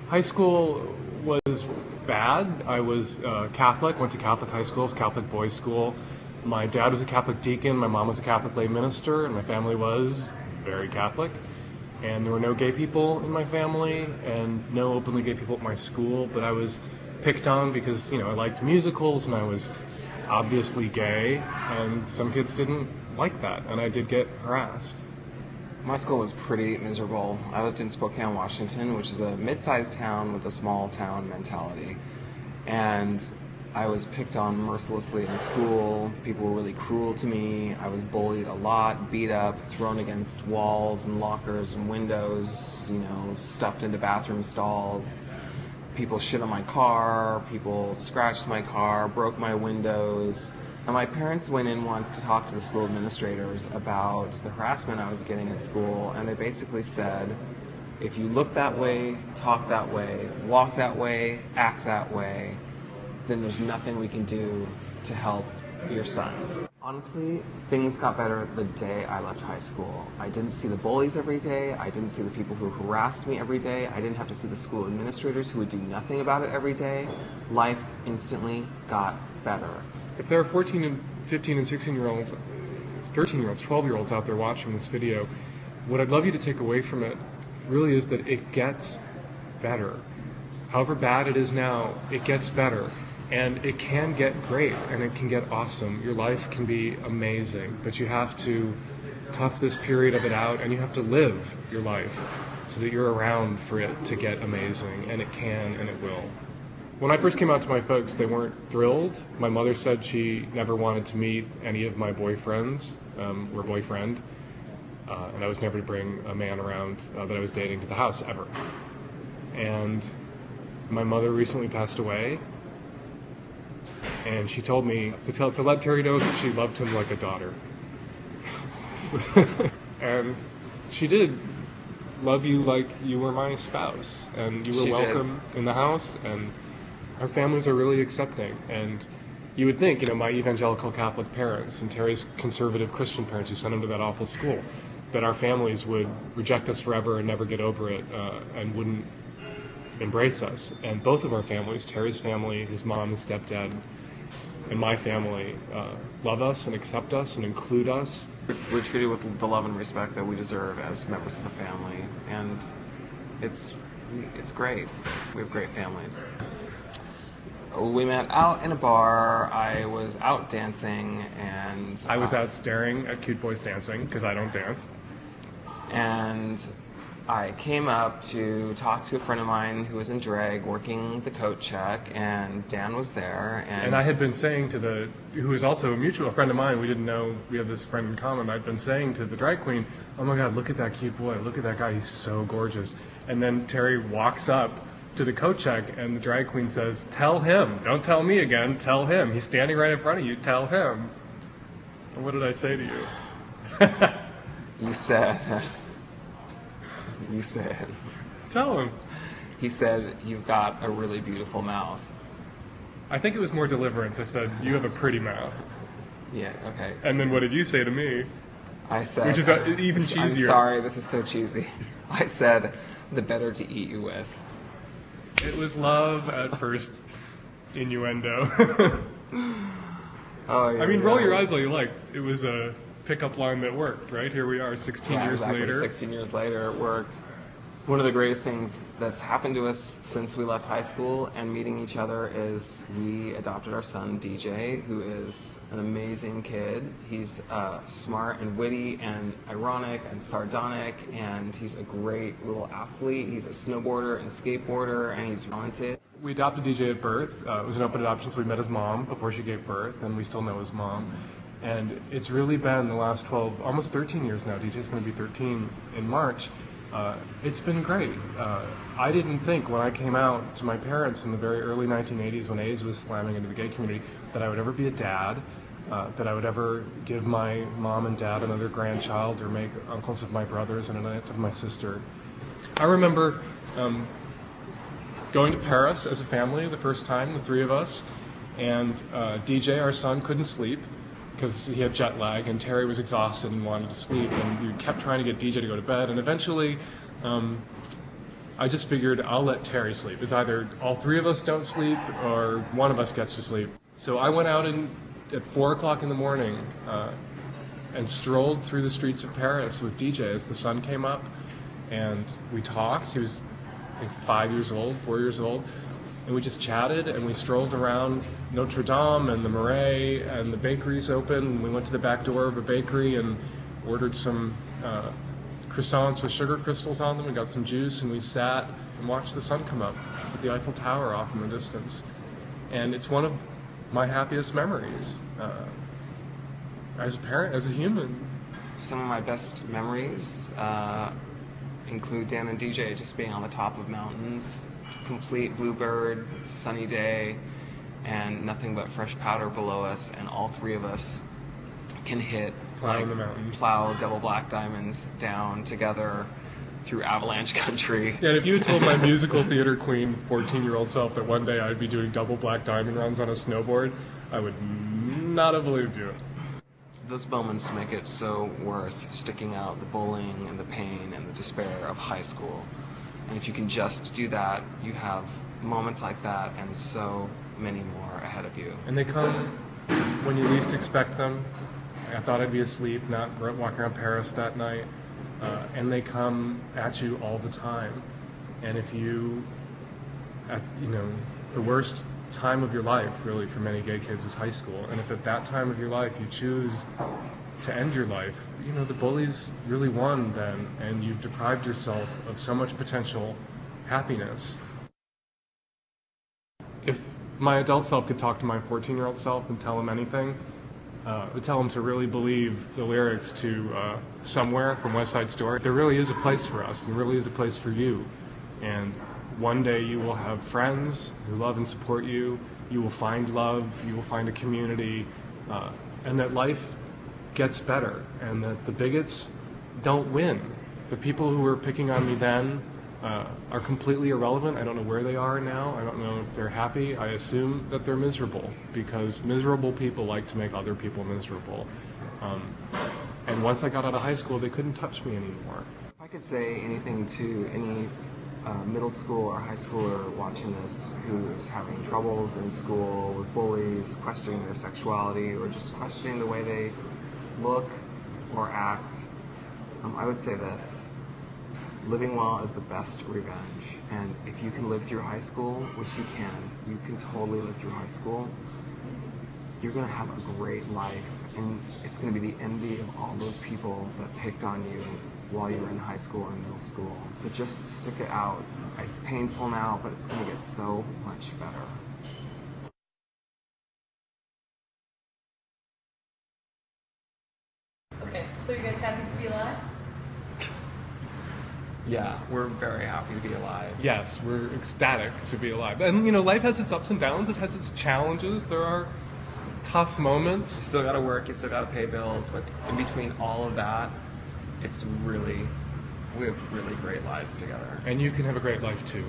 High school was bad. I was Catholic, went to Catholic high schools, Catholic boys' school. My dad was a Catholic deacon, my mom was a Catholic lay minister, and my family was very Catholic. And there were no gay people in my family, and no openly gay people at my school, but I was picked on because, I liked musicals, and I was obviously gay, and some kids didn't like that, and I did get harassed. My school was pretty miserable. I lived in Spokane, Washington, which is a mid-sized town with a small town mentality. And I was picked on mercilessly in school. People were really cruel to me. I was bullied a lot, beat up, thrown against walls and lockers and windows, stuffed into bathroom stalls. People shit on my car, people scratched my car, broke my windows. And my parents went in once to talk to the school administrators about the harassment I was getting at school, and they basically said, if you look that way, talk that way, walk that way, act that way, then there's nothing we can do to help your son. Honestly, things got better the day I left high school. I didn't see the bullies every day. I didn't see the people who harassed me every day. I didn't have to see the school administrators who would do nothing about it every day. Life instantly got better. If there are 14 and 15 and 16-year-olds, 13-year-olds, 12-year-olds out there watching this video, what I'd love you to take away from it really is that it gets better. However bad it is now, it gets better. And it can get great, and it can get awesome. Your life can be amazing, but you have to tough this period of it out, and you have to live your life so that you're around for it to get amazing, and it can and it will. When I first came out to my folks, they weren't thrilled. My mother said she never wanted to meet any of my boyfriends, or boyfriend, and I was never to bring a man around that I was dating to the house, ever. And my mother recently passed away, and she told me to let Terry know that she loved him like a daughter. And she did love you like you were my spouse, and you were welcome in the house, and our families are really accepting. And you would think, my evangelical Catholic parents and Terry's conservative Christian parents who sent him to that awful school, that our families would reject us forever and never get over it, and wouldn't embrace us. And both of our families, Terry's family, his mom, his stepdad, and my family, love us and accept us and include us. We're treated with the love and respect that we deserve as members of the family, and it's great. We have great families. We met out in a bar. I was out dancing, and I was out staring at cute boys dancing, because I don't dance. And I came up to talk to a friend of mine who was in drag working the coat check, and Dan was there. And I had been saying to who is also a mutual friend of mine, we didn't know we have this friend in common, I'd been saying to the drag queen, oh my God, look at that cute boy, look at that guy, he's so gorgeous. And then Terry walks up to the coat check, and the drag queen says, tell him, don't tell me again, tell him. He's standing right in front of you, tell him. And what did I say to you? You said, tell him. He said, you've got a really beautiful mouth. I think it was more deliverance. I said, you have a pretty mouth. Yeah, okay. And then what did you say to me? I said, which is even cheesier. I'm sorry, this is so cheesy. I said, the better to eat you with. It was love at first innuendo. Oh, yeah, I mean, roll your eyes all you like. It was a pickup line that worked, right? Here we are 16 years later. 16 years later, it worked. One of the greatest things that's happened to us since we left high school and meeting each other is we adopted our son, DJ, who is an amazing kid. He's smart and witty and ironic and sardonic, and he's a great little athlete. He's a snowboarder and skateboarder, and he's talented. We adopted DJ at birth. It was an open adoption, so we met his mom before she gave birth, and we still know his mom. And it's really been the last 12, almost 13 years now. DJ's going to be 13 in March. It's been great. I didn't think when I came out to my parents in the very early 1980s when AIDS was slamming into the gay community that I would ever be a dad, that I would ever give my mom and dad another grandchild or make uncles of my brothers and an aunt of my sister. I remember going to Paris as a family the first time, the three of us, and DJ, our son, couldn't sleep because he had jet lag, and Terry was exhausted and wanted to sleep, and we kept trying to get DJ to go to bed, and eventually I just figured I'll let Terry sleep. It's either all three of us don't sleep or one of us gets to sleep. So I went out at 4 o'clock in the morning and strolled through the streets of Paris with DJ as the sun came up, and we talked. He was, I think, 4 years old, and we just chatted, and we strolled around Notre Dame and the Marais, and the bakery's open, and we went to the back door of a bakery and ordered some croissants with sugar crystals on them. We got some juice, and we sat and watched the sun come up with the Eiffel Tower off in the distance. And it's one of my happiest memories as a parent, as a human. Some of my best memories include Dan and DJ just being on the top of mountains, complete bluebird, sunny day, and nothing but fresh powder below us, and all three of us can hit Plowing the mountain. Plow double black diamonds down together through avalanche country. Yeah, and if you had told my musical theater queen 14-year-old self that one day I'd be doing double black diamond runs on a snowboard, I would not have believed you. Those moments make it so worth sticking out the bullying and the pain and the despair of high school. And if you can just do that, you have moments like that and so many more ahead of you. And they come when you least expect them. I thought I'd be asleep, not walking around Paris that night. And they come at you all the time. And if you, the worst time of your life, really, for many gay kids is high school. And if at that time of your life you choose to end your life, the bullies really won then, and you've deprived yourself of so much potential happiness. If my adult self could talk to my 14-year-old self and tell him anything, I would tell him to really believe the lyrics to Somewhere from West Side Story. There really is a place for us, and there really is a place for you. And one day you will have friends who love and support you, you will find love, you will find a community, and that life gets better, and that the bigots don't win. The people who were picking on me then are completely irrelevant. I don't know where they are now. I don't know if they're happy. I assume that they're miserable, because miserable people like to make other people miserable. And once I got out of high school, they couldn't touch me anymore. If I could say anything to any middle school or high schooler watching this who is having troubles in school with bullies, questioning their sexuality, or just questioning the way they look or act, I would say this: living well is the best revenge. And if you can live through high school, which you can totally live through high school, you're going to have a great life, and it's going to be the envy of all those people that picked on you while you were in high school or middle school. So just stick it out. It's painful now, but it's going to get so much better. Okay, so you guys happy to be alive? Yeah, we're very happy to be alive. Yes, we're ecstatic to be alive. And life has its ups and downs, it has its challenges, there are tough moments. You still gotta work, you still gotta pay bills, but in between all of that, we have really great lives together. And you can have a great life too.